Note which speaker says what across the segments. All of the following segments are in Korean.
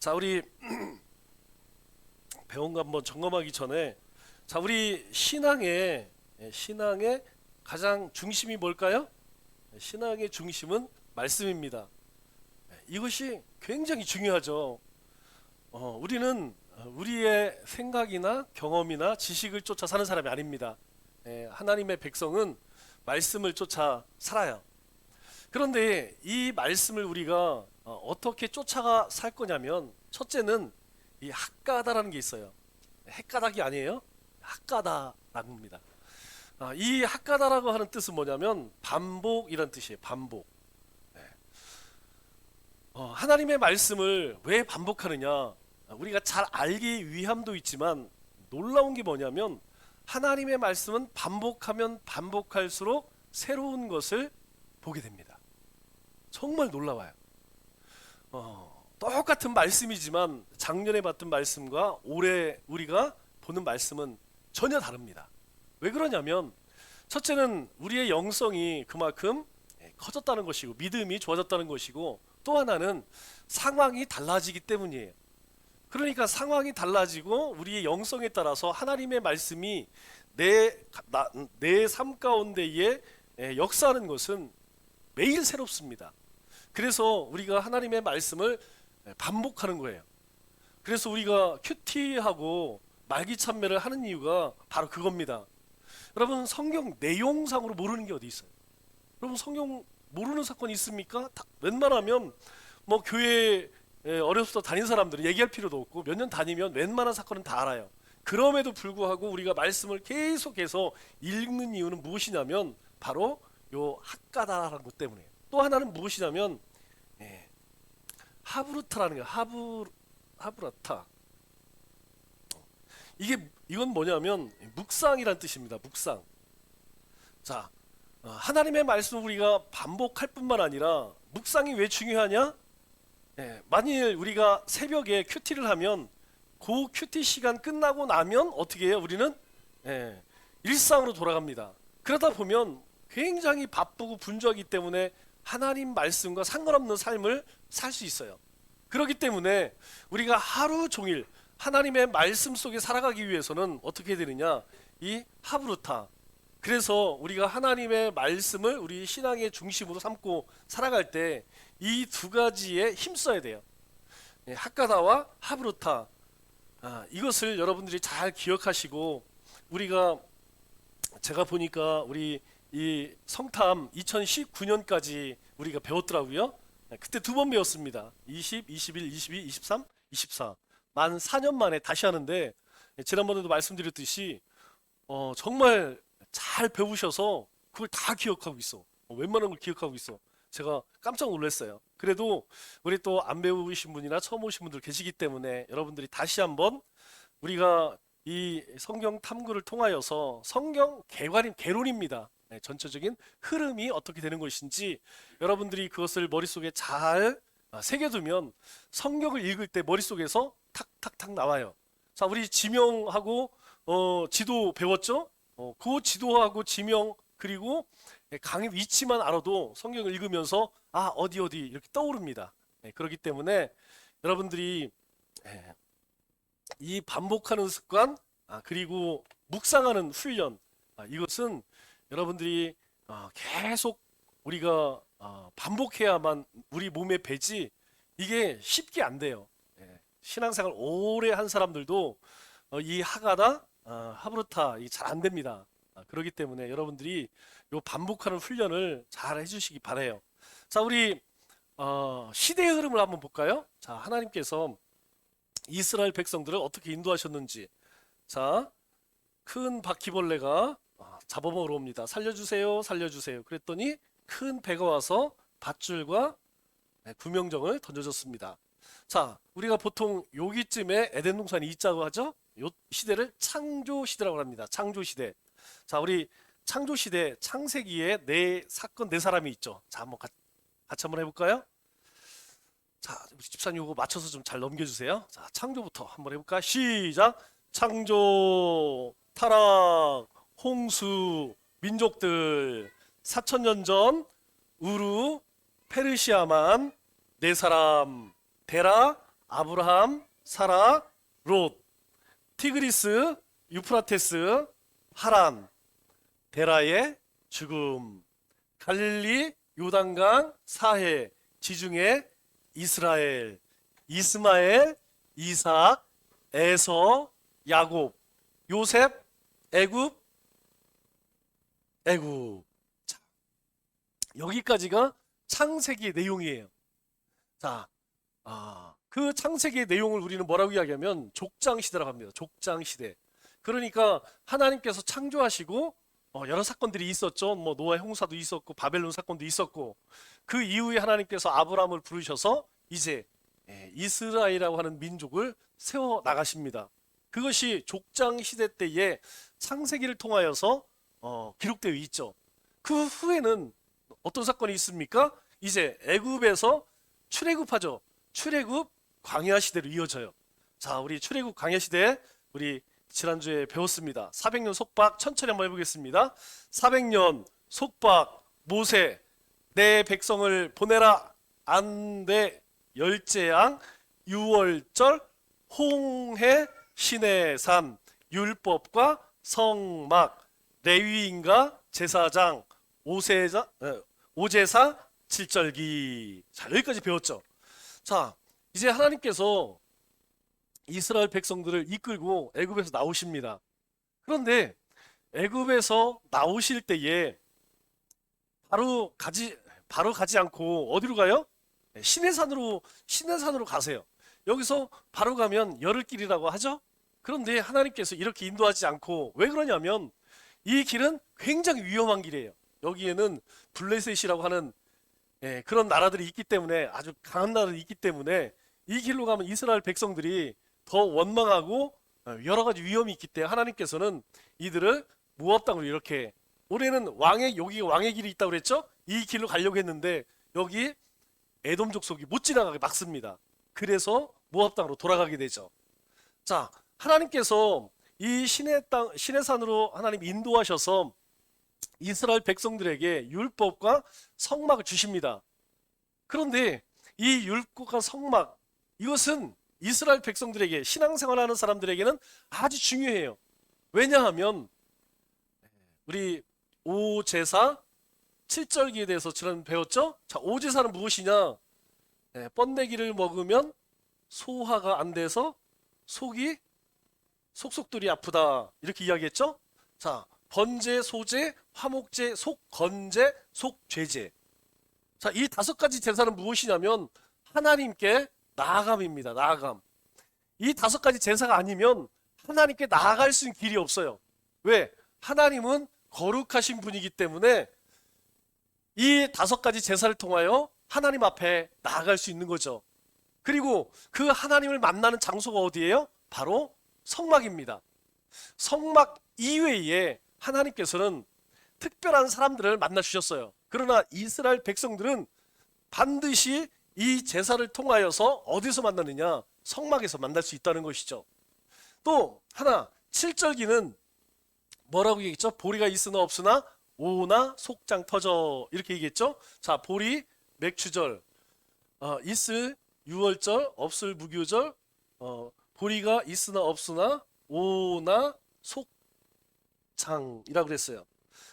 Speaker 1: 자, 우리 배운 거 한번 점검하기 전에 우리 신앙의 가장 중심이 뭘까요? 신앙의 중심은 말씀입니다. 이것이 굉장히 중요하죠. 우리는 우리의 생각이나 경험이나 지식을 쫓아 사는 사람이 아닙니다. 하나님의 백성은 말씀을 쫓아 살아요. 그런데 이 말씀을 우리가 어떻게 쫓아가 살 거냐면, 첫째는 이 학가다라는 게 있어요. 헷가닥이 아니에요. 학가다라는 겁니다. 이 학가다라고 하는 뜻은 뭐냐면 반복이란 뜻이에요. 반복. 하나님의 말씀을 왜 반복하느냐? 우리가 잘 알기 위함도 있지만 놀라운 게 뭐냐면, 하나님의 말씀은 반복하면 반복할수록 새로운 것을 보게 됩니다. 정말 놀라워요. 똑같은 말씀이지만 작년에 봤던 말씀과 올해 우리가 보는 말씀은 전혀 다릅니다. 왜 그러냐면, 첫째는 우리의 영성이 그만큼 커졌다는 것이고 믿음이 좋아졌다는 것이고, 또 하나는 상황이 달라지기 때문이에요. 그러니까 상황이 달라지고 우리의 영성에 따라서 하나님의 말씀이 내 삶 가운데에 역사하는 것은 매일 새롭습니다. 그래서 우리가 하나님의 말씀을 반복하는 거예요. 그래서 우리가 큐티하고 말기참배를 하는 이유가 바로 그겁니다. 여러분, 성경 내용상으로 모르는 게 어디 있어요? 여러분, 성경 모르는 사건이 있습니까? 웬만하면 뭐 교회 어려서부터 다닌 사람들은 얘기할 필요도 없고, 몇 년 다니면 웬만한 사건은 다 알아요. 그럼에도 불구하고 우리가 말씀을 계속해서 읽는 이유는 무엇이냐면 바로 요 학가다라는 것 때문에. 또 하나는 무엇이냐면 하브루타라는 거예요. 하브라타. 이건 뭐냐면 묵상이란 뜻입니다. 묵상. 자, 하나님의 말씀을 우리가 반복할 뿐만 아니라, 묵상이 왜 중요하냐? 만일 우리가 새벽에 큐티를 하면 그 큐티 시간 끝나고 나면 어떻게 해요? 우리는 일상으로 돌아갑니다. 그러다 보면 굉장히 바쁘고 분주하기 때문에 하나님 말씀과 상관없는 삶을 살 수 있어요. 그렇기 때문에 우리가 하루 종일 하나님의 말씀 속에 살아가기 위해서는 어떻게 되느냐? 이 하브루타. 그래서 우리가 하나님의 말씀을 우리 신앙의 중심으로 삼고 살아갈 때 이 두 가지에 힘써야 돼요. 학가다와 하브루타. 이것을 여러분들이 잘 기억하시고, 제가 보니까 우리 이 성탐 2019년까지 우리가 배웠더라고요. 그때 두 번 배웠습니다. 20, 21, 22, 23, 24. 만 4년 만에 다시 하는데, 지난번에도 말씀드렸듯이 정말 잘 배우셔서 그걸 다 기억하고 있어. 웬만한 걸 기억하고 있어. 제가 깜짝 놀랐어요. 그래도 우리 또 안 배우신 분이나 처음 오신 분들 계시기 때문에 여러분들이 다시 한번 우리가 이 성경 탐구를 통하여서 성경 개론입니다. 전체적인 흐름이 어떻게 되는 것인지 여러분들이 그것을 머릿속에 잘 새겨두면 성경을 읽을 때 머릿속에서 탁탁탁 나와요. 자, 우리 지명하고 지도 배웠죠? 그 지도하고 지명, 그리고 강의 위치만 알아도 성경을 읽으면서 어디 이렇게 떠오릅니다. 그렇기 때문에 여러분들이 이 반복하는 습관, 그리고 묵상하는 훈련, 이것은 여러분들이 계속 우리가 반복해야만 우리 몸에 배지, 이게 쉽게 안 돼요. 신앙생활 오래 한 사람들도 이 하가다, 하브루타 잘 안 됩니다. 그렇기 때문에 여러분들이 요 반복하는 훈련을 잘 해주시기 바래요. 자, 우리 시대의 흐름을 한번 볼까요? 자, 하나님께서 이스라엘 백성들을 어떻게 인도하셨는지. 자, 큰 바퀴벌레가 잡아먹으러 옵니다. 살려주세요, 살려주세요. 그랬더니 큰 배가 와서 밧줄과 구명정을 던져줬습니다. 자, 우리가 보통 여기쯤에 에덴 동산이 있자고 하죠. 요 시대를 창조 시대라고 합니다. 창조 시대. 자, 우리 창조 시대 창세기에 네 사건 네 사람이 있죠. 자, 한번 같이 한번 해볼까요? 자, 우리 집사님 이거 맞춰서 좀 잘 넘겨주세요. 자, 창조부터 한번 해볼까? 시작. 창조, 타락, 홍수, 민족들, 4,000년 전 우루, 페르시아만, 네 사람, 데라, 아브라함, 사라, 롯, 티그리스, 유프라테스, 하란, 데라의 죽음, 갈릴리, 요단강, 사해, 지중해, 이스라엘, 이스마엘, 이삭, 에서, 야곱, 요셉, 애굽, 애굽. 자, 여기까지가 창세기의 내용이에요. 자, 그 창세기의 내용을 우리는 뭐라고 이야기하면 족장시대라고 합니다. 족장시대. 그러니까 하나님께서 창조하시고 여러 사건들이 있었죠. 뭐 노아 홍사도 있었고 바벨론 사건도 있었고, 그 이후에 하나님께서 아브라함을 부르셔서 이제 이스라엘이라고 하는 민족을 세워 나가십니다. 그것이 족장시대 때에 창세기를 통하여서 기록되어 있죠. 그 후에는 어떤 사건이 있습니까? 이제 애굽에서 출애굽하죠. 출애굽 광야 시대로 이어져요. 자, 우리 출애굽 광야 시대 우리 지난주에 배웠습니다. 400년 속박 천천히 한번 해보겠습니다. 400년 속박 모세 내 백성을 보내라 안대 열재앙 유월절 홍해 시내산 율법과 성막 레위인과 제사장 오제사 칠절기. 자, 여기까지 배웠죠. 자, 이제 하나님께서 이스라엘 백성들을 이끌고 애굽에서 나오십니다. 그런데 애굽에서 나오실 때에 바로 가지 않고 어디로 가요? 시내산으로 가세요. 여기서 바로 가면 열흘길이라고 하죠. 그런데 하나님께서 이렇게 인도하지 않고, 왜 그러냐면 이 길은 굉장히 위험한 길이에요. 여기에는 블레셋이라고 하는 그런 나라들이 있기 때문에, 아주 강한 나라들이 있기 때문에 이 길로 가면 이스라엘 백성들이 더 원망하고 여러 가지 위험이 있기 때문에 하나님께서는 이들을 모압 땅으로 이렇게, 올해는 여기가 왕의 길이 있다고 그랬죠? 이 길로 가려고 했는데 여기 에돔 족속이 못 지나가게 막습니다. 그래서 모압 땅으로 돌아가게 되죠. 자, 하나님께서 이 시내산으로 하나님 인도하셔서 이스라엘 백성들에게 율법과 성막을 주십니다. 그런데 이 율법과 성막, 이것은 이스라엘 백성들에게, 신앙생활하는 사람들에게는 아주 중요해요. 왜냐하면 우리 오제사 칠절기에 대해서 지난 배웠죠? 자, 오제사는 무엇이냐? 번데기를 먹으면 소화가 안 돼서 속속들이 아프다, 이렇게 이야기했죠? 자, 번제, 소제, 화목제, 속건제, 속죄제. 자, 이 5가지 제사는 무엇이냐면 하나님께 나아감입니다. 나아감. 이 5가지 제사가 아니면 하나님께 나아갈 수 있는 길이 없어요. 왜? 하나님은 거룩하신 분이기 때문에 이 5가지 제사를 통하여 하나님 앞에 나아갈 수 있는 거죠. 그리고 그 하나님을 만나는 장소가 어디예요? 바로 성막입니다. 성막 이외에 하나님께서는 특별한 사람들을 만나 주셨어요. 그러나 이스라엘 백성들은 반드시 이 제사를 통하여서 어디서 만나느냐? 성막에서 만날 수 있다는 것이죠. 또 하나, 칠절기는 뭐라고 얘기했죠? 보리가 있으나 없으나 오나 속장 터져, 이렇게 얘기했죠. 자, 보리 맥추절, 있을 유월절, 없을 무교절, 보리가 있으나 없으나 오나 속장이라고 그랬어요.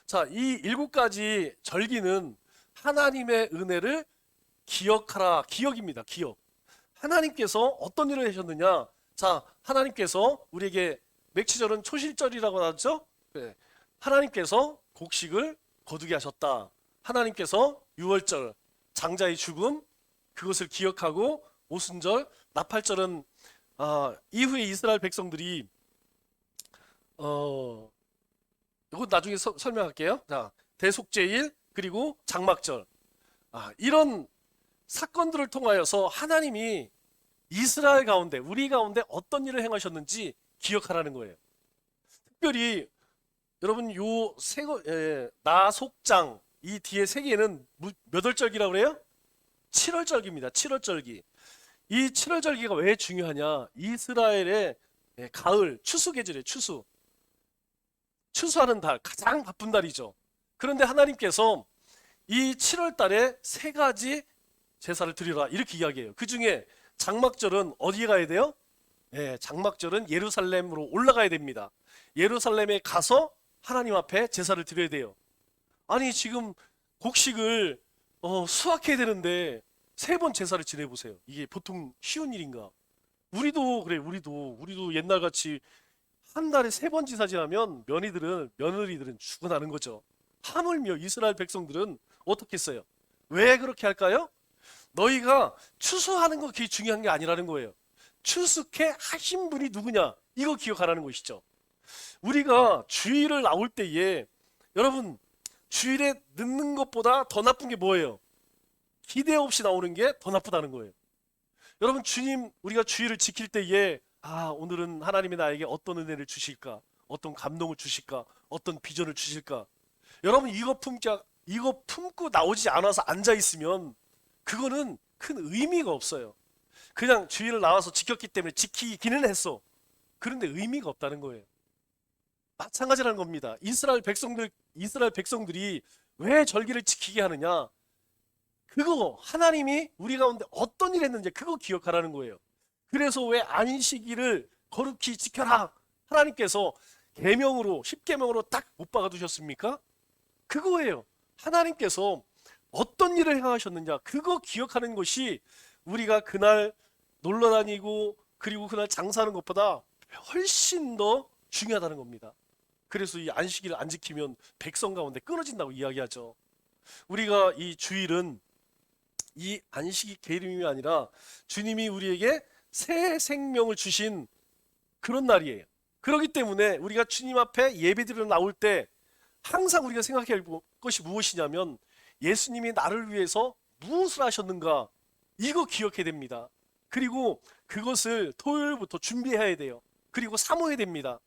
Speaker 1: 자, 이 7가지 절기는 하나님의 은혜를 기억하라, 기억입니다. 기억. 하나님께서 어떤 일을 하셨느냐? 자, 하나님께서 우리에게 맥추절은 초실절이라고 하죠. 네. 하나님께서 곡식을 거두게 하셨다. 하나님께서 유월절, 장자의 죽음, 그것을 기억하고, 오순절, 나팔절은 이후에 이스라엘 백성들이 이거 나중에 설명할게요. 자, 대속죄일, 그리고 장막절. 이런 사건들을 통하여서 하나님이 이스라엘 가운데, 우리 가운데 어떤 일을 행하셨는지 기억하라는 거예요. 특별히 여러분 나속장 이 뒤에 3개는 몇 월절기라고 그래요? 7월절기입니다. 7월절기. 이 7월절기가 왜 중요하냐? 이스라엘의 가을 추수 계절이에요. 추수하는 달, 가장 바쁜 달이죠. 그런데 하나님께서 이 7월 달에 3가지 제사를 드리라, 이렇게 이야기해요. 그 중에 장막절은 어디에 가야 돼요? 예, 장막절은 예루살렘으로 올라가야 됩니다. 예루살렘에 가서 하나님 앞에 제사를 드려야 돼요. 아니 지금 곡식을 수확해야 되는데 세 번 제사를 지내보세요. 이게 보통 쉬운 일인가? 우리도 그래, 우리도 옛날같이 한 달에 세 번 제사 지나면 며느리들은 죽어나는 거죠. 하물며 이스라엘 백성들은 어떻게 했어요? 왜 그렇게 할까요? 너희가 추수하는 거 그게 중요한 게 아니라는 거예요. 추수케 하신 분이 누구냐? 이거 기억하라는 것이죠. 우리가 주일을 나올 때에 여러분 주일에 늦는 것보다 더 나쁜 게 뭐예요? 기대 없이 나오는 게 더 나쁘다는 거예요. 여러분 주님 우리가 주일을 지킬 때에 오늘은 하나님이 나에게 어떤 은혜를 주실까? 어떤 감동을 주실까? 어떤 비전을 주실까? 여러분 이거 품고 나오지 않아서 앉아 있으면 그거는 큰 의미가 없어요. 그냥 주일을 나와서 지켰기 때문에 지키기는 했어. 그런데 의미가 없다는 거예요. 마찬가지라는 겁니다. 이스라엘 백성들이 왜 절기를 지키게 하느냐? 그거 하나님이 우리 가운데 어떤 일 했는지 그거 기억하라는 거예요. 그래서 왜 안식일을 거룩히 지켜라 하나님께서 계명으로 10계명으로 딱 못 박아 두셨습니까? 그거예요. 하나님께서 어떤 일을 행하셨느냐 그거 기억하는 것이 우리가 그날 놀러 다니고 그리고 그날 장사하는 것보다 훨씬 더 중요하다는 겁니다. 그래서 이 안식일을 안 지키면 백성 가운데 끊어진다고 이야기하죠. 우리가 이 주일은 이 안식이 계름이 아니라 주님이 우리에게 새 생명을 주신 그런 날이에요. 그렇기 때문에 우리가 주님 앞에 예배드리러 나올 때 항상 우리가 생각해야 할 것이 무엇이냐면 예수님이 나를 위해서 무엇을 하셨는가 이거 기억해야 됩니다. 그리고 그것을 토요일부터 준비해야 돼요. 그리고 사모해야 됩니다.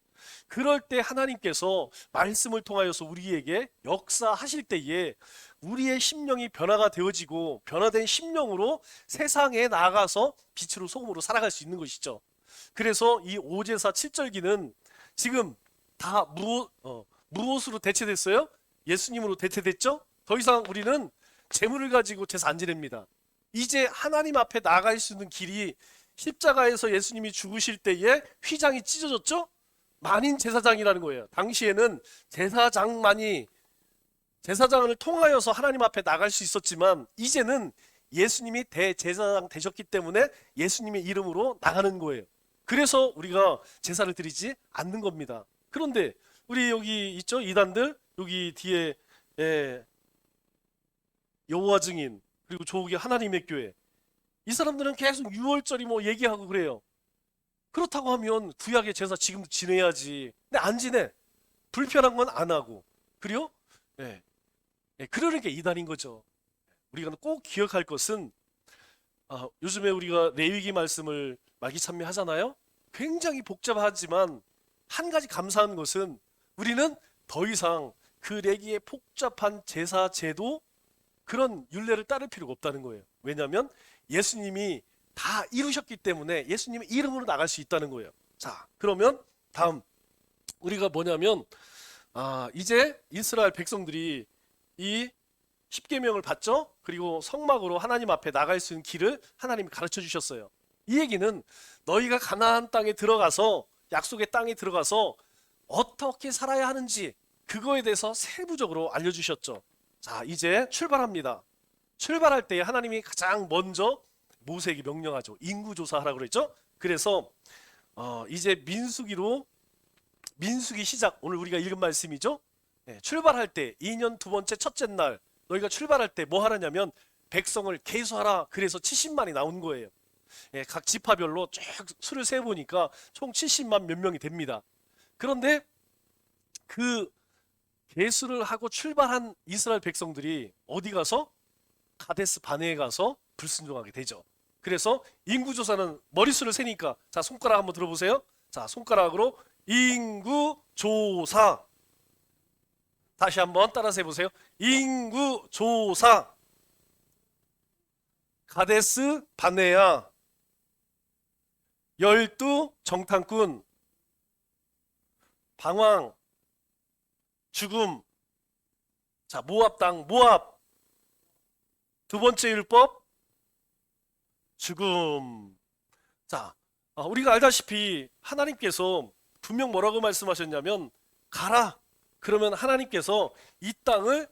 Speaker 1: 그럴 때 하나님께서 말씀을 통하여서 우리에게 역사하실 때에 우리의 심령이 변화가 되어지고 변화된 심령으로 세상에 나아가서 빛으로 소금으로 살아갈 수 있는 것이죠. 그래서 이 오제사 7절기는 지금 다 무엇으로 대체됐어요? 예수님으로 대체됐죠? 더 이상 우리는 재물을 가지고 제사 안 지냅니다. 이제 하나님 앞에 나아갈 수 있는 길이 십자가에서 예수님이 죽으실 때에 휘장이 찢어졌죠? 만인 제사장이라는 거예요. 당시에는 제사장을 통하여서 하나님 앞에 나갈 수 있었지만 이제는 예수님이 대제사장 되셨기 때문에 예수님의 이름으로 나가는 거예요. 그래서 우리가 제사를 드리지 않는 겁니다. 그런데 우리 여기 있죠? 이단들 여기 뒤에 여호와 증인 그리고 저기 하나님의 교회 이 사람들은 계속 유월절이 뭐 얘기하고 그래요. 그렇다고 하면 구약의 제사 지금도 지내야지. 근데 안 지내. 불편한 건 안 하고. 그래요? 예. 그러는 게 이단인 거죠. 우리가 꼭 기억할 것은 요즘에 우리가 레위기 말씀을 말기참미 하잖아요. 굉장히 복잡하지만 한 가지 감사한 것은 우리는 더 이상 그 레위기의 복잡한 제사 제도 그런 율례를 따를 필요가 없다는 거예요. 왜냐하면 예수님이 다 이루셨기 때문에 예수님의 이름으로 나갈 수 있다는 거예요. 자, 그러면 다음 우리가 뭐냐면 이제 이스라엘 백성들이 이 십계명을 받죠. 그리고 성막으로 하나님 앞에 나갈 수 있는 길을 하나님이 가르쳐 주셨어요. 이 얘기는 너희가 가나안 땅에 들어가서 약속의 땅에 들어가서 어떻게 살아야 하는지 그거에 대해서 세부적으로 알려주셨죠. 자, 이제 출발합니다. 출발할 때 하나님이 가장 먼저 모세에게 명령하죠. 인구조사하라고 그랬죠. 그래서 이제 민수기 시작 오늘 우리가 읽은 말씀이죠. 출발할 때 2년 두 번째 첫째 날 너희가 출발할 때 뭐 하라냐면 백성을 계수하라. 그래서 70만이 나온 거예요. 각 지파별로 쭉 수를 세보니까 총 70만 몇 명이 됩니다. 그런데 그 계수를 하고 출발한 이스라엘 백성들이 어디 가서 가데스 바네에 가서 불순종하게 되죠. 그래서 인구조사는 머릿수를 세니까 자 손가락 한번 들어보세요. 자 손가락으로 인구조사 다시 한번 따라서 해보세요. 인구조사 가데스 바네아 12 정탐꾼 방황 죽음 자 모압 땅 모압 두 번째 율법 죽음 자, 우리가 알다시피 하나님께서 분명 뭐라고 말씀하셨냐면 가라. 그러면 하나님께서 이 땅을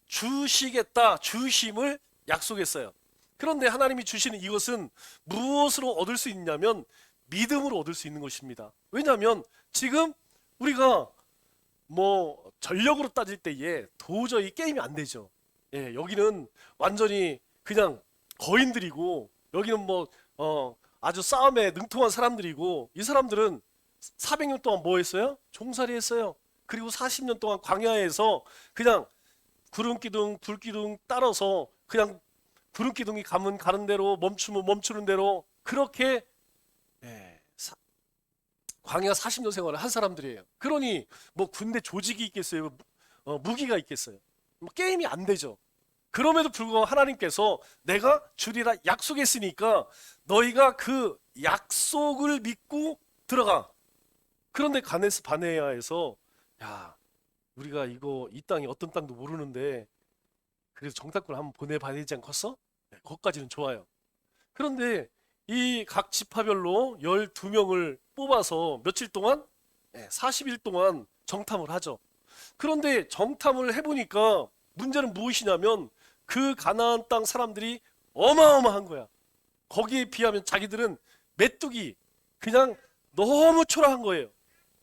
Speaker 1: 주시겠다, 주심을 약속했어요. 그런데 하나님이 주시는 이것은 무엇으로 얻을 수 있냐면 믿음으로 얻을 수 있는 것입니다. 왜냐하면 지금 우리가 뭐 전력으로 따질 때에 도저히 게임이 안 되죠. 예, 여기는 완전히 그냥 거인들이고 여기는 뭐 아주 싸움에 능통한 사람들이고 이 사람들은 400년 동안 뭐 했어요? 종살이 했어요. 그리고 40년 동안 광야에서 그냥 구름기둥 불기둥 따라서 그냥 구름기둥이 가면 가는 대로 멈추면 멈추는 대로 그렇게 예, 광야 40년 생활을 한 사람들이에요. 그러니 뭐 군대 조직이 있겠어요? 무기가 있겠어요? 뭐 게임이 안 되죠. 그럼에도 불구하고 하나님께서 내가 주리라 약속했으니까 너희가 그 약속을 믿고 들어가. 그런데 가네스 바네아에서 야 우리가 이거 이 땅이 어떤 땅도 모르는데 그래서 정탐꾼을 한번 보내봐야 되지 않겠어? 네, 거기까지는 좋아요. 그런데 이 각 지파별로 12명을 뽑아서 며칠 동안 40일 동안 정탐을 하죠. 그런데 정탐을 해보니까 문제는 무엇이냐면 그 가나안 땅 사람들이 어마어마한 거야. 거기에 비하면 자기들은 메뚜기 그냥 너무 초라한 거예요.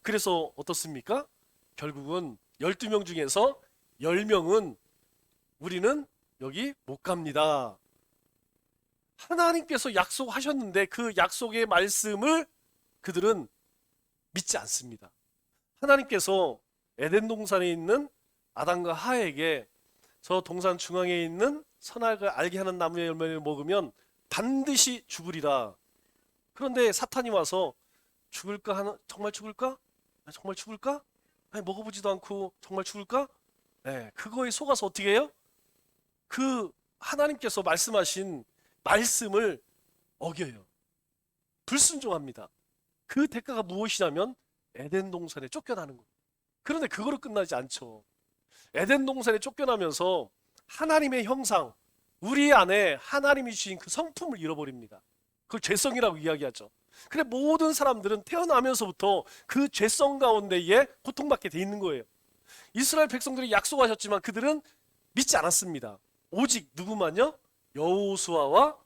Speaker 1: 그래서 어떻습니까? 결국은 12명 중에서 10명은 우리는 여기 못 갑니다. 하나님께서 약속하셨는데 그 약속의 말씀을 그들은 믿지 않습니다. 하나님께서 에덴 동산에 있는 아담과 하에게 저 동산 중앙에 있는 선악을 알게 하는 나무의 열매를 먹으면 반드시 죽으리라. 그런데 사탄이 와서 죽을까 하는 정말 죽을까? 정말 죽을까? 아니, 먹어보지도 않고 정말 죽을까? 네, 그거에 속아서 어떻게 해요? 그 하나님께서 말씀하신 말씀을 어겨요. 불순종합니다. 그 대가가 무엇이냐면 에덴 동산에 쫓겨나는 거예요. 그런데 그거로 끝나지 않죠. 에덴 동산에 쫓겨나면서 하나님의 형상, 우리 안에 하나님이 주신 그 성품을 잃어버립니다. 그걸 죄성이라고 이야기하죠. 그래 모든 사람들은 태어나면서부터 그 죄성 가운데에 고통받게 돼 있는 거예요. 이스라엘 백성들이 약속하셨지만 그들은 믿지 않았습니다. 오직 누구만요? 여호수아와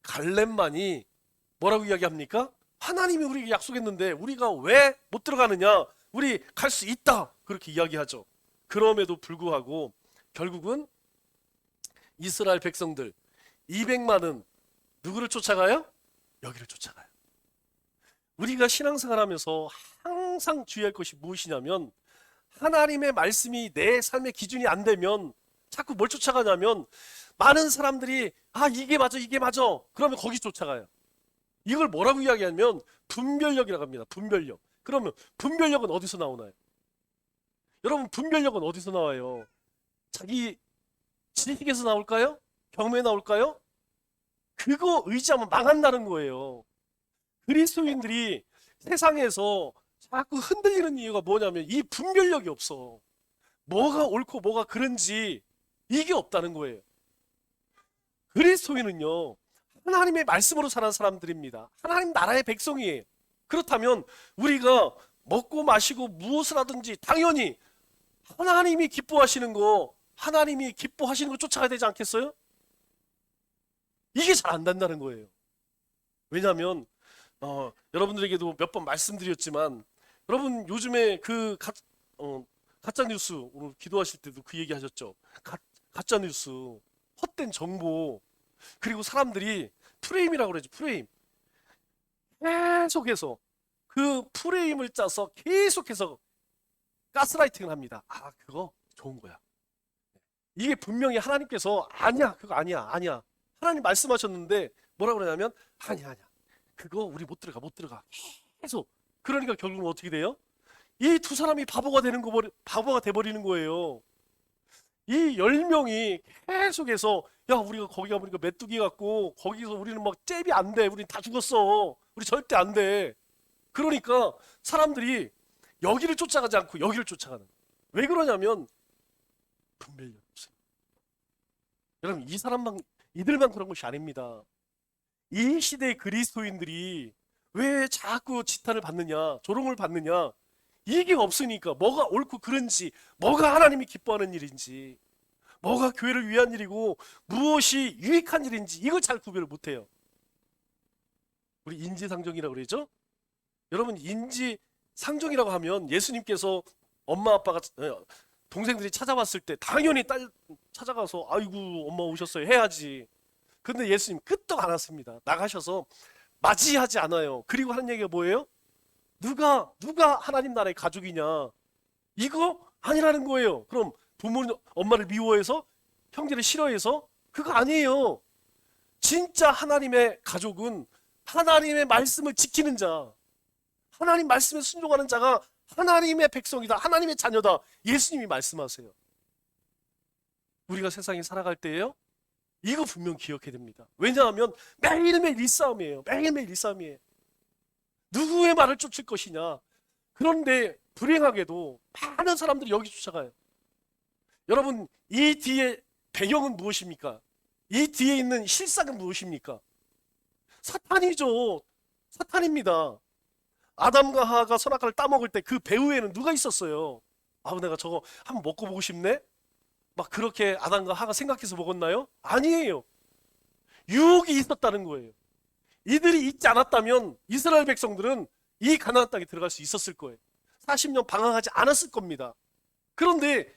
Speaker 1: 갈렙만이 뭐라고 이야기합니까? 하나님이 우리에게 약속했는데 우리가 왜 못 들어가느냐? 우리 갈 수 있다. 그렇게 이야기하죠. 그럼에도 불구하고 결국은 이스라엘 백성들 200만은 누구를 쫓아가요? 여기를 쫓아가요. 우리가 신앙생활하면서 항상 주의할 것이 무엇이냐면 하나님의 말씀이 내 삶의 기준이 안 되면 자꾸 뭘 쫓아가냐면 많은 사람들이 이게 맞아 이게 맞아 그러면 거기 쫓아가요. 이걸 뭐라고 이야기하면 분별력이라고 합니다. 분별력. 그러면 분별력은 어디서 나오나요? 여러분 분별력은 어디서 나와요? 자기 지식에서 나올까요? 경험에 나올까요? 그거 의지하면 망한다는 거예요. 그리스도인들이 세상에서 자꾸 흔들리는 이유가 뭐냐면 이 분별력이 없어. 뭐가 옳고 뭐가 그른지 이게 없다는 거예요. 그리스도인은요 하나님의 말씀으로 사는 사람들입니다. 하나님 나라의 백성이에요. 그렇다면 우리가 먹고 마시고 무엇을 하든지 당연히 하나님이 기뻐하시는 거 하나님이 기뻐하시는 거 쫓아가야 되지 않겠어요? 이게 잘 안 된다는 거예요. 왜냐하면 여러분들에게도 몇 번 말씀드렸지만 여러분 요즘에 그 가짜 뉴스 오늘 기도하실 때도 그 얘기 하셨죠. 가짜 뉴스, 헛된 정보, 그리고 사람들이 프레임이라고 그러죠. 프레임. 계속해서 그 프레임을 짜서 계속해서 가스라이팅을 합니다. 그거 좋은 거야. 이게 분명히 하나님께서 아니야, 그거 아니야, 아니야. 하나님 말씀하셨는데 뭐라고 그러냐면 아니야, 아니야. 그거 우리 못 들어가, 못 들어가. 계속. 그러니까 결국은 어떻게 돼요? 이 두 사람이 바보가 돼버리는 거예요. 이 10명이 계속해서 야 우리가 거기 가보니까 메뚜기 같고 거기서 우리는 막 잽이 안 돼. 우린 다 죽었어. 우리 절대 안 돼. 그러니까 사람들이 여기를 쫓아가지 않고 여기를 쫓아가는 거예요. 왜 그러냐면 분별력이 없어요. 여러분 이들만 그런 것이 아닙니다. 이 시대의 그리스도인들이 왜 자꾸 지탄을 받느냐, 조롱을 받느냐? 이게 없으니까 뭐가 옳고 그른지, 뭐가 하나님이 기뻐하는 일인지, 뭐가 교회를 위한 일이고 무엇이 유익한 일인지 이걸 잘 구별을 못해요. 우리 인지상정이라고 그러죠? 여러분, 인지상정이라고 하면 예수님께서 엄마 아빠가 동생들이 찾아왔을 때 당연히 딸 찾아가서 아이고 엄마 오셨어요 해야지. 근데 예수님 끄떡 안 왔습니다. 나가셔서 맞이하지 않아요. 그리고 하는 얘기가 뭐예요? 누가 하나님 나라의 가족이냐? 이거 아니라는 거예요. 그럼 엄마를 미워해서 형제를 싫어해서 그거 아니에요. 진짜 하나님의 가족은 하나님의 말씀을 지키는 자, 하나님 말씀에 순종하는 자가 하나님의 백성이다, 하나님의 자녀다. 예수님이 말씀하세요. 우리가 세상에 살아갈 때에요, 이거 분명 기억해야 됩니다. 왜냐하면 매일매일 일싸움이에요. 매일매일 일싸움이에요. 누구의 말을 쫓을 것이냐. 그런데 불행하게도 많은 사람들이 여기 쫓아가요. 여러분, 이 뒤에 배경은 무엇입니까? 이 뒤에 있는 실상은 무엇입니까? 사탄이죠. 사탄입니다. 아담과 하와가 선악과를 따먹을 때 그 배후에는 누가 있었어요? 아우, 내가 저거 한번 먹고 보고 싶네? 막 그렇게 아담과 하와가 생각해서 먹었나요? 아니에요. 유혹이 있었다는 거예요. 이들이 있지 않았다면 이스라엘 백성들은 이 가나안 땅에 들어갈 수 있었을 거예요. 40년 방황하지 않았을 겁니다. 그런데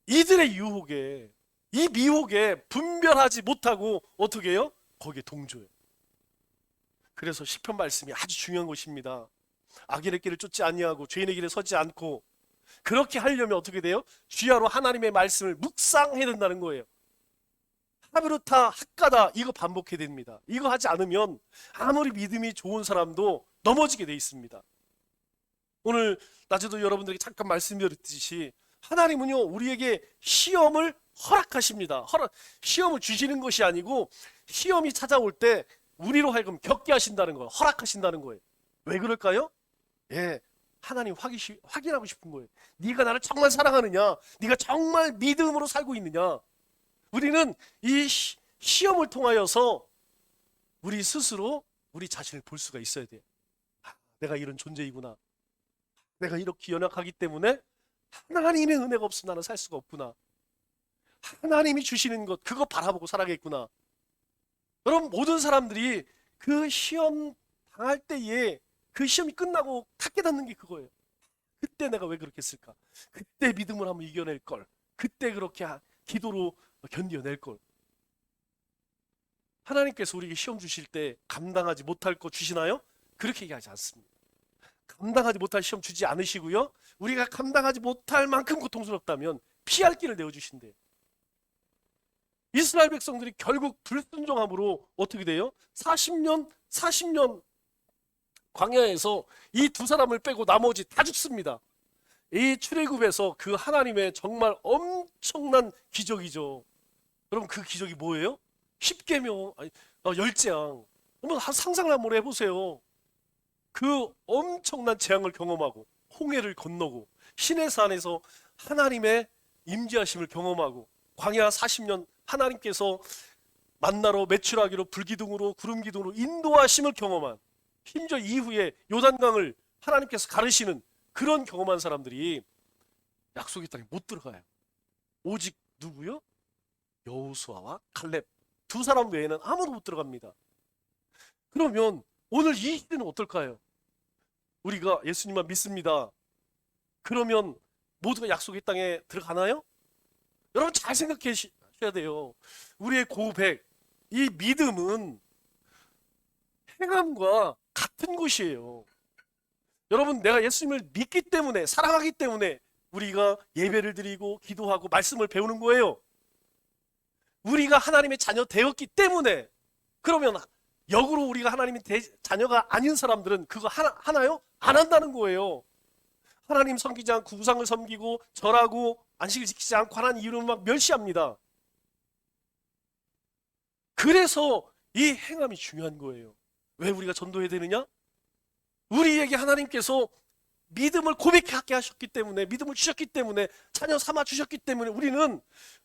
Speaker 1: 이들의 유혹에, 이 미혹에 분별하지 못하고 어떻게 해요? 거기에 동조해요. 그래서 시편 말씀이 아주 중요한 것입니다. 악인의 길을 쫓지 아니하고 죄인의 길에 서지 않고, 그렇게 하려면 어떻게 돼요? 주야로 하나님의 말씀을 묵상해야 된다는 거예요. 하브르타 핫가다 이거 반복해야 됩니다. 이거 하지 않으면 아무리 믿음이 좋은 사람도 넘어지게 돼 있습니다. 오늘 낮에도 여러분들에게 잠깐 말씀드렸듯이 하나님은요 우리에게 시험을 허락하십니다. 시험을 주시는 것이 아니고 시험이 찾아올 때 우리로 하여금 겪게 하신다는 거예요. 허락하신다는 거예요. 왜 그럴까요? 예, 하나님 확인하고 싶은 거예요. 네가 나를 정말 사랑하느냐? 네가 정말 믿음으로 살고 있느냐? 우리는 이 시험을 통하여서 우리 스스로 우리 자신을 볼 수가 있어야 돼요. 내가 이런 존재이구나. 내가 이렇게 연약하기 때문에 하나님의 은혜가 없으면 나는 살 수가 없구나. 하나님이 주시는 것 그거 바라보고 살아야겠구나. 여러분, 모든 사람들이 그 시험 당할 때에 그 시험이 끝나고 다 깨닫는 게 그거예요. 그때 내가 왜 그렇게 했을까? 그때 믿음을 한번 이겨낼 걸. 그때 그렇게 기도로 견뎌낼 걸. 하나님께서 우리에게 시험 주실 때 감당하지 못할 거 주시나요? 그렇게 얘기하지 않습니다. 감당하지 못할 시험 주지 않으시고요. 우리가 감당하지 못할 만큼 고통스럽다면 피할 길을 내어주신대요. 이스라엘 백성들이 결국 불순종함으로 어떻게 돼요? 40년 광야에서 이 두 사람을 빼고 나머지 다 죽습니다. 이 출애굽에서 그 하나님의 정말 엄청난 기적이죠. 여러분, 그 기적이 뭐예요? 십계명, 열재앙. 한번 상상을 한번 해보세요. 그 엄청난 재앙을 경험하고 홍해를 건너고 시내 산에서 하나님의 임재하심을 경험하고 광야 40년 하나님께서 만나러 매출하기로 불기둥으로 구름기둥으로 인도하심을 경험한, 심지어 이후에 요단강을 하나님께서 가르시는 그런 경험한 사람들이 약속의 땅에 못 들어가요. 오직 누구요? 여호수아와 칼렙 두 사람 외에는 아무도 못 들어갑니다. 그러면 오늘 이 시대는 어떨까요? 우리가 예수님만 믿습니다. 그러면 모두가 약속의 땅에 들어가나요? 여러분, 잘 생각하셔야 돼요. 우리의 고백, 이 믿음은 행함과 같은 것이에요. 여러분, 내가 예수님을 믿기 때문에, 사랑하기 때문에 우리가 예배를 드리고 기도하고 말씀을 배우는 거예요. 우리가 하나님의 자녀 되었기 때문에. 그러면 역으로 우리가 하나님의 자녀가 아닌 사람들은 그거 하나요? 안 한다는 거예요. 하나님 섬기지 않고 우상을 섬기고 절하고 안식을 지키지 않고 하나님 이름을 막 멸시합니다. 그래서 이 행함이 중요한 거예요. 왜 우리가 전도해야 되느냐? 우리에게 하나님께서 믿음을 고백하게 하셨기 때문에, 믿음을 주셨기 때문에, 자녀 삼아 주셨기 때문에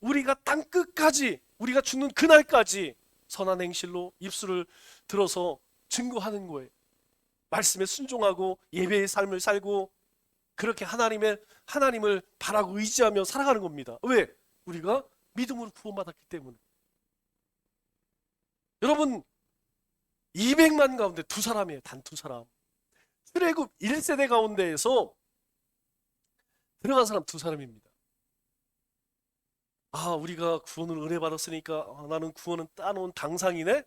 Speaker 1: 우리가 땅끝까지, 우리가 죽는 그날까지 선한 행실로 입술을 들어서 증거하는 거예요. 말씀에 순종하고 예배의 삶을 살고 그렇게 하나님을 바라고 의지하며 살아가는 겁니다. 왜? 우리가 믿음으로 구원받았기 때문에. 여러분 200만 가운데 두 사람이에요. 단 두 사람. 출애굽 1세대 가운데에서 들어간 사람 두 사람입니다. 우리가 구원을 은혜 받았으니까 나는 구원은 따놓은 당상이네.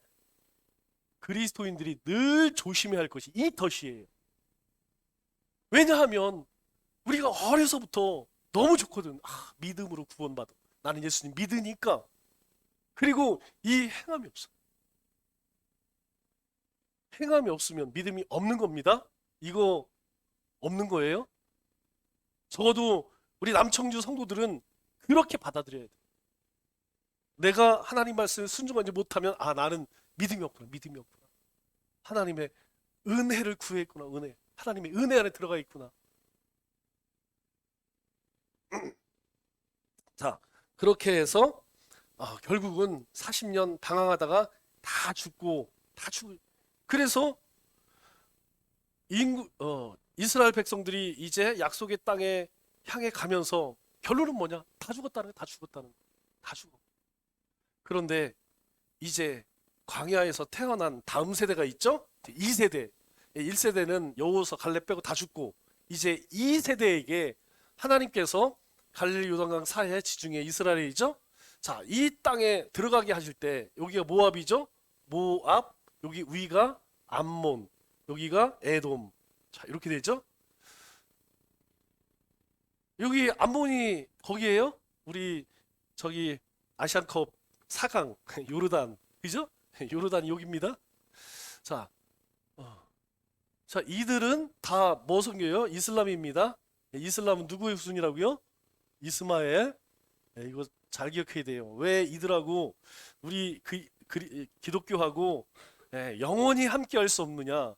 Speaker 1: 그리스도인들이 늘 조심해야 할 것이 이 덫이에요. 왜냐하면 우리가 어려서부터 너무 좋거든. 믿음으로 구원받아. 나는 예수님 믿으니까. 그리고 이 행함이 없어. 행함이 없으면 믿음이 없는 겁니다. 이거 없는 거예요. 적어도 우리 남청주 성도들은 그렇게 받아들여야 돼. 내가 하나님 말씀에 순종하지 못하면 나는 믿음이 없구나. 믿음이 없구나. 하나님의 은혜를 구했구나. 은혜. 하나님의 은혜 안에 들어가 있구나. 자, 그렇게 해서 결국은 40년 방황하다가 다 죽고 그래서 이스라엘 백성들이 이제 약속의 땅에 향해 가면서 결론은 뭐냐? 다 죽었다는 거야. 다 죽어. 그런데 이제 광야에서 태어난 다음 세대가 있죠? 2세대. 1세대는 여호수아 갈렙 빼고 다 죽고 이제 2세대에게 하나님께서 갈릴리 요단강 사이에 지중해 이스라엘이죠? 자, 이 땅에 들어가게 하실 때 여기가 모압이죠? 모압, 여기 위가 암몬, 여기가 에돔. 자, 이렇게 되죠? 여기 암몬이 거기에요? 우리 저기 아시안컵 4강 요르단, 그죠? 요르단이 여기입니다. 자, 이들은 다 뭐 섬겨요? 이슬람입니다. 이슬람은 누구의 후손이라고요? 이스마엘. 이거 잘 기억해야 돼요. 왜 이들하고 우리 기독교하고 영원히 함께 할 수 없느냐?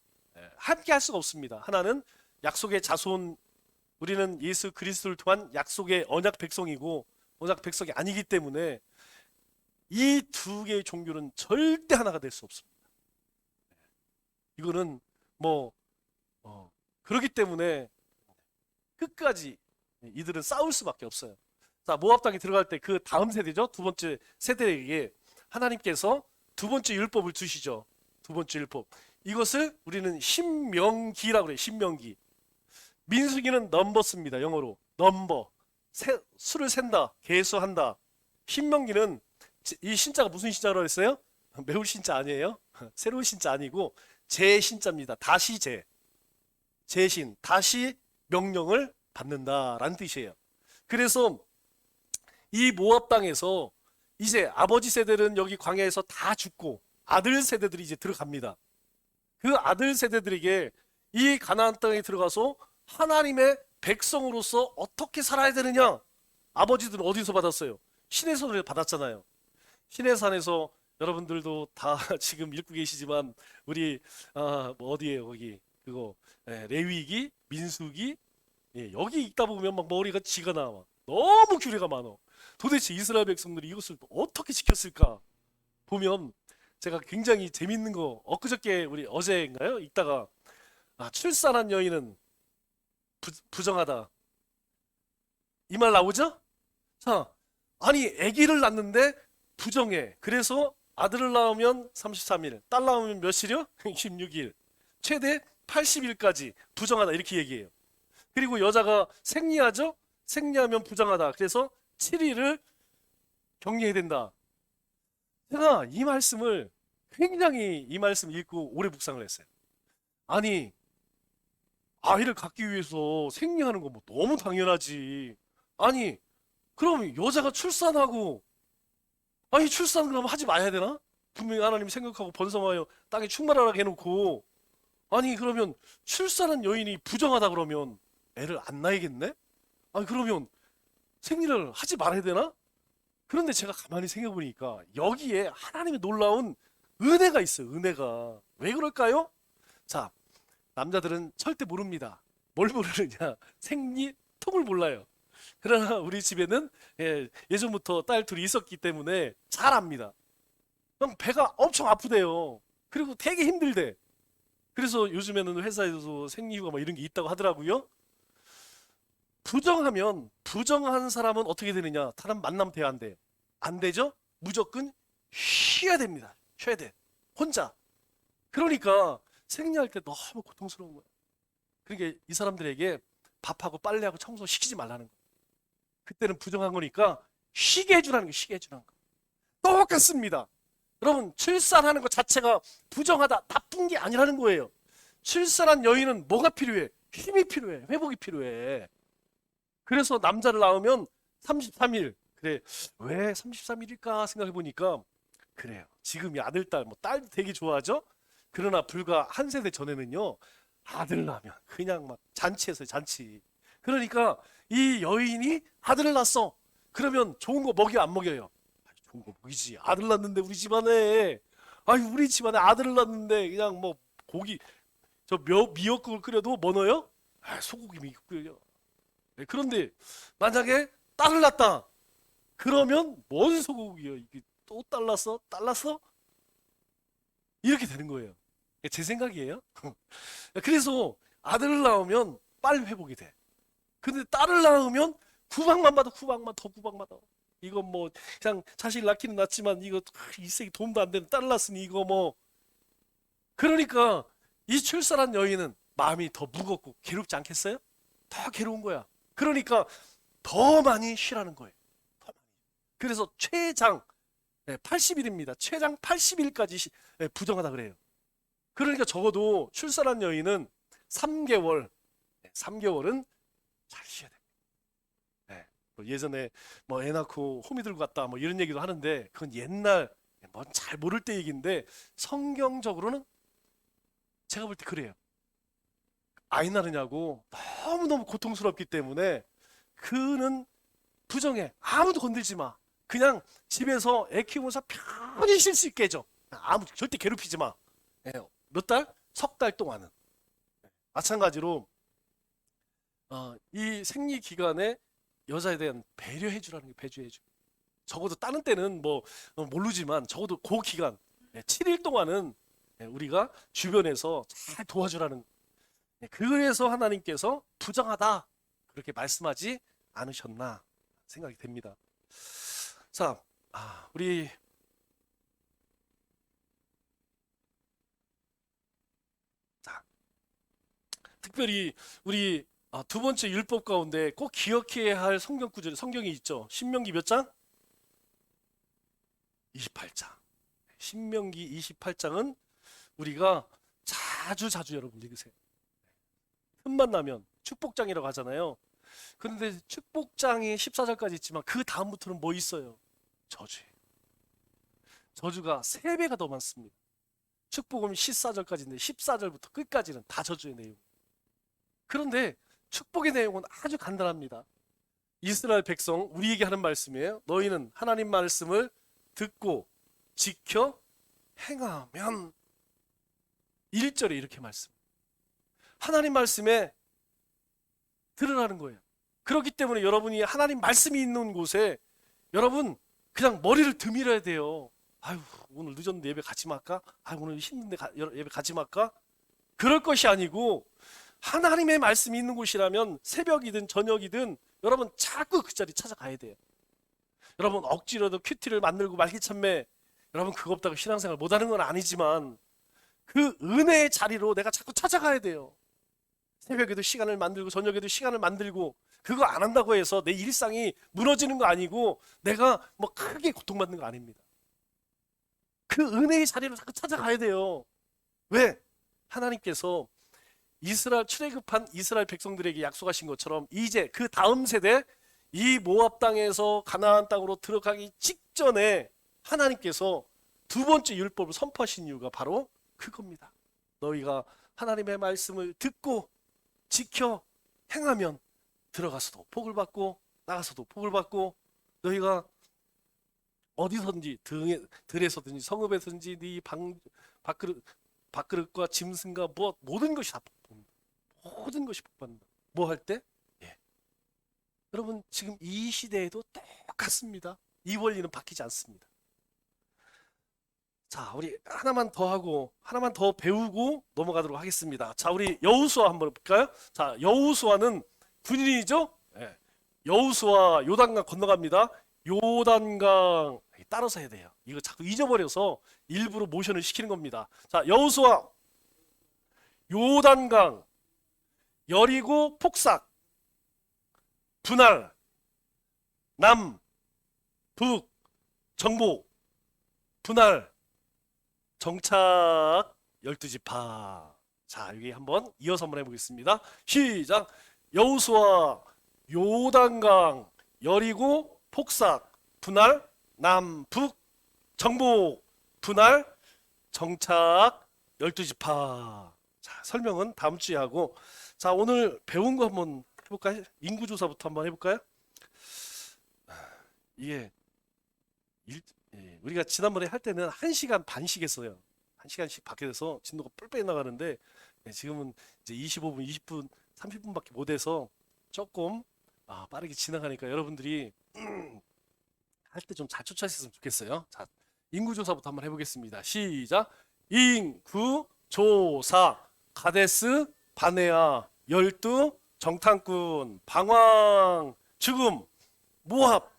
Speaker 1: 함께 할 수가 없습니다. 하나는 약속의 자손, 우리는 예수 그리스도를 통한 약속의 언약 백성이고 언약 백성이 아니기 때문에 이 두 개의 종교는 절대 하나가 될 수 없습니다. 이거는 그렇기 때문에 끝까지 이들은 싸울 수밖에 없어요. 자, 모압 땅에 들어갈 때 그 다음 세대죠. 두 번째 세대에게 하나님께서 두 번째 율법을 주시죠. 두 번째 율법. 이것을 우리는 신명기라고 그래요. 신명기. 민수기는 넘버스입니다. 영어로 넘버. 수를 센다, 계수한다. 신명기는 이 신자가 무슨 신자라고 했어요? 매울 신자 아니에요? 새로운 신자 아니고 재신자입니다. 다시 재신, 다시 명령을 받는다라는 뜻이에요. 그래서 이 모압 땅에서 이제 아버지 세대는 여기 광야에서 다 죽고 아들 세대들이 이제 들어갑니다. 그 아들 세대들에게 이 가나안 땅에 들어가서 하나님의 백성으로서 어떻게 살아야 되느냐? 아버지들은 어디서 받았어요? 시내산에서 받았잖아요. 시내산에서 여러분들도 다 지금 읽고 계시지만 우리 어디에요? 거기 그거 레위기, 민수기 여기 읽다 보면 막 머리가 쥐가 나와. 너무 규례가 많아. 도대체 이스라엘 백성들이 이것을 어떻게 지켰을까? 보면 제가 굉장히 재밌는 거 엊그저께 우리 어제인가요? 읽다가 출산한 여인은 부정하다. 이 말 나오죠? 자, 아니 아기를 낳는데 부정해. 그래서 아들을 낳으면 33일, 딸 낳으면 몇일이요? 16일. 최대 80일까지 부정하다 이렇게 얘기해요. 그리고 여자가 생리하죠? 생리하면 부정하다. 그래서 7일을 격리해야 된다. 제가 이 말씀을 굉장히 이 말씀 읽고 오래 묵상을 했어요. 아니 아이를 갖기 위해서 생리하는 거 뭐 너무 당연하지. 아니 그럼 여자가 출산하고 출산 그럼 하지 마야 되나? 분명히 하나님 생각하고 번성하여 땅에 충만하라 해놓고 그러면 출산한 여인이 부정하다 그러면 애를 안 낳아야겠네? 그러면 생리를 하지 말아야 되나? 그런데 제가 가만히 생각해보니까 여기에 하나님의 놀라운 은혜가 있어요. 은혜가. 왜 그럴까요? 자, 남자들은 절대 모릅니다. 뭘 모르느냐? 생리통을 몰라요. 그러나 우리 집에는 예전부터 딸 둘이 있었기 때문에 잘 압니다. 그럼 배가 엄청 아프대요. 그리고 되게 힘들대. 그래서 요즘에는 회사에서 생리휴가 뭐 이런 게 있다고 하더라고요. 부정하면 부정한 사람은 어떻게 되느냐? 사람 만나면 돼요, 안 돼요? 안 되죠? 무조건 쉬어야 됩니다. 쉬어야 돼. 혼자. 그러니까 생리할 때 너무 고통스러운 거야. 그러니까 이 사람들에게 밥하고 빨래하고 청소 시키지 말라는 거야. 그때는 부정한 거니까 쉬게 해주라는 거, 쉬게 해주라는 거. 똑같습니다. 여러분, 출산하는 것 자체가 부정하다, 나쁜 게 아니라는 거예요. 출산한 여인은 뭐가 필요해? 힘이 필요해. 회복이 필요해. 그래서 남자를 낳으면 33일. 그래, 왜 33일일까 생각해 보니까 그래요. 지금 이 아들, 딸, 뭐 딸도 되게 좋아하죠? 그러나 불과 한 세대 전에는요, 아들 낳으면 그냥 막 잔치했어요, 잔치. 그러니까 이 여인이 아들을 낳았어. 그러면 좋은 거 먹여, 안 먹여요? 좋은 거 먹이지. 아들 낳는데 우리 집안에. 아니, 우리 집안에 아들을 낳는데 그냥 뭐 고기, 미역국을 끓여도 뭐 넣어요? 소고기 미국 끓여. 네, 그런데 만약에 딸을 낳았다. 그러면 뭔 소고기야? 이게 또 딸났어? 딸났어? 이렇게 되는 거예요. 제 생각이에요. 그래서 아들을 낳으면 빨리 회복이 돼. 근데 딸을 낳으면 구박만 받아, 구박만 더 구박받아. 이거 뭐 그냥 자식 낳기는 낳지만 이거 일생이 도움도 안 되는 딸을 낳았으니 이거 뭐. 그러니까 이 출산한 여인은 마음이 더 무겁고 괴롭지 않겠어요? 더 괴로운 거야. 그러니까 더 많이 쉬라는 거예요. 더 많이. 그래서 최장 80일입니다. 최장 80일까지 부정하다 그래요. 그러니까 적어도 출산한 여인은 3개월, 3개월은 잘 쉬어야 됩니다. 네. 뭐 예전에 뭐 애 낳고 호미 들고 갔다 뭐 이런 얘기도 하는데 그건 옛날 뭐 잘 모를 때 얘기인데 성경적으로는 제가 볼 때 그래요. 아이 낳으냐고 너무너무 고통스럽기 때문에 그는 부정해. 아무도 건들지 마. 그냥 집에서 애 키우면서 편히 쉴 수 있게 해줘. 아무 절대 괴롭히지 마. 예, 몇 달? 석 달 동안은. 마찬가지로 이 생리 기간에 여자에 대한 배려해 주라는 게 배려해 줘. 적어도 다른 때는 뭐 모르지만 적어도 그 기간 7일 동안은 우리가 주변에서 잘 도와주라는. 그래서 하나님께서 부정하다 그렇게 말씀하지 않으셨나 생각이 됩니다. 자, 우리 자, 특별히 우리 두 번째 율법 가운데 꼭 기억해야 할 성경 구절, 성경이 있죠. 신명기 몇 장? 28장. 신명기 28장은 우리가 자주 자주 여러분 읽으세요. 틈만 나면 축복장이라고 하잖아요. 그런데 축복장이 14절까지 있지만 그 다음부터는 뭐 있어요? 저주예요. 저주가 3배가 더 많습니다. 축복은 14절까지인데 14절부터 끝까지는 다 저주의 내용. 그런데 축복의 내용은 아주 간단합니다. 이스라엘 백성 우리에게 하는 말씀이에요. 너희는 하나님 말씀을 듣고 지켜 행하면 1절에 이렇게 말씀. 하나님 말씀에 들으라는 거예요. 그렇기 때문에 여러분이 하나님 말씀이 있는 곳에 여러분 그냥 머리를 드밀어야 돼요. 아유, 오늘 늦었는데 예배 같이 말까? 아유, 오늘 힘든데 예배 같이 말까? 그럴 것이 아니고 하나님의 말씀이 있는 곳이라면 새벽이든 저녁이든 여러분 자꾸 그 자리 찾아가야 돼요. 여러분 억지로도 큐티를 만들고 말기참매 여러분 그거 없다고 신앙생활 못하는 건 아니지만 그 은혜의 자리로 내가 자꾸 찾아가야 돼요. 새벽에도 시간을 만들고 저녁에도 시간을 만들고 그거 안 한다고 해서 내 일상이 무너지는 거 아니고 내가 뭐 크게 고통받는 거 아닙니다. 그 은혜의 자리로 자꾸 찾아가야 돼요. 왜? 하나님께서 이스라엘 출애굽한 이스라엘 백성들에게 약속하신 것처럼 이제 그 다음 세대 이 모압 땅에서 가나안 땅으로 들어가기 직전에 하나님께서 두 번째 율법을 선포하신 이유가 바로 그겁니다. 너희가 하나님의 말씀을 듣고 지켜 행하면 들어가서도 복을 받고 나가서도 복을 받고 너희가 어디서든지 들에서든지 성읍에서든지 네 밥그릇과 짐승과 모든 것이 다 복받는다. 모든 것이 복받는다. 뭐 할 때? 예. 여러분 지금 이 시대에도 똑같습니다. 이 원리는 바뀌지 않습니다. 자, 우리 하나만 더 하고 하나만 더 배우고 넘어가도록 하겠습니다. 자, 우리 여호수아 한번 볼까요? 자, 여호수아는 군인이죠? 예. 여호수아 요단강 건너갑니다. 요단강 따라서 해야 돼요. 이거 자꾸 잊어버려서 일부러 모션을 시키는 겁니다. 자, 여호수아 요단강 여리고 폭삭 분할 남 북 정복 분할 정착 12지파. 자, 여기 한번 이어서 한번 해보겠습니다. 시작. 여호수아 요단강 여리고 폭삭 분할 남북 정복 분할 정착 12지파. 자, 설명은 다음 주에 하고, 자, 오늘 배운 거 한번 해볼까요? 인구조사부터 한번 해볼까요? 이게 우리가 지난번에 할 때는 1시간 반씩 했어요. 1시간씩 밖에서 진도가 뿔빼 나가는데, 지금은 이제 25분, 20분, 30분밖에 못 해서 조금 빠르게 지나가니까 여러분들이 할 때 좀 잘 쫓아했으면 좋겠어요. 자, 인구조사부터 한번 해보겠습니다. 시작. 인구조사 가데스 바네아 열두 정탐꾼 방황 죽음 모압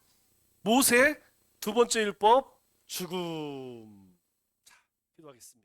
Speaker 1: 모세 두 번째 율법 죽음. 자, 기도하겠습니다.